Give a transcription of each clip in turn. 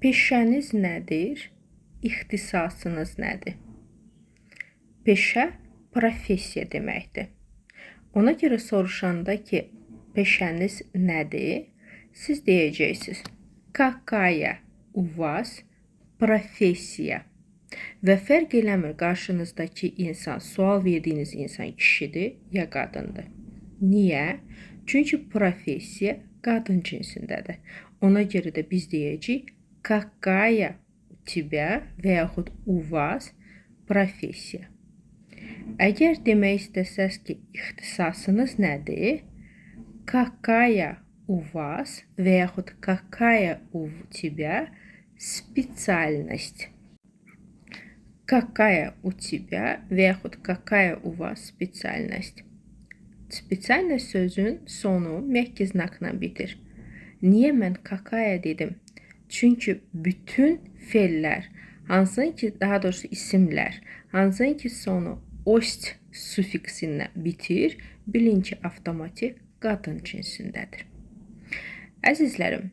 Peşəniz nədir? İxtisasınız nədir? Peşə professiya deməkdir. Ona görə soruşanda ki, peşəniz nədir? Siz deyəcəksiniz, какая у вас профессия? Və fərq eləmir qarşınızdakı insan, sual verdiyiniz insan kişidir ya qadındır. Niyə? Çünki professiya qadın cinsindədir. Ona görə də biz deyəcəyik, какая у тебя və yaxud у вас профессия. Əgər demək istəsəz ki, ixtisasınız nədir? Какая у вас və yaxud какая у тебя специальность? Какая у тебя və yaxud какая у вас специальность? Spesialность sözün sonu məhki znakla bitir. Niyə mən kakaya dedim? Çünki bütün fellər, hansın ki, daha doğrusu isimlər, hansın ki sonu ost sufiksindən bitir, bilin ki, avtomatik qadın cinsindədir. Əzizlərim,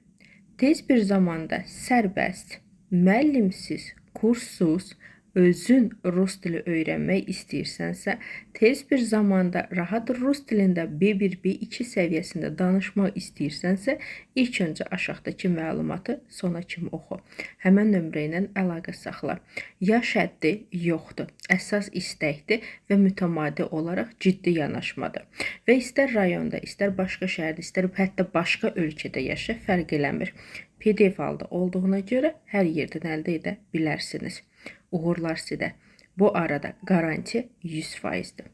tez bir zamanda sərbəst, müəllimsiz, kurssuz, özün rus dili öyrənmək istəyirsənsə, tez bir zamanda rahat rus dilində B1, B2 səviyyəsində danışmaq istəyirsənsə, ilk öncə aşağıdakı məlumatı sona kimi oxu. Həmən nömrə ilə əlaqə saxla. Yaş həddi yoxdur. Əsas istəkdir və mütəmadi olaraq ciddi yanaşmadır. Və istər rayonda, istər başqa şəhərdə, istər hətta başqa ölkədə yaşa, fərq eləmir. PDF halda olduğuna görə hər yerdən əldə edə bilərsiniz. Uğurlar sizə. Bu arada garanti 100%'dir.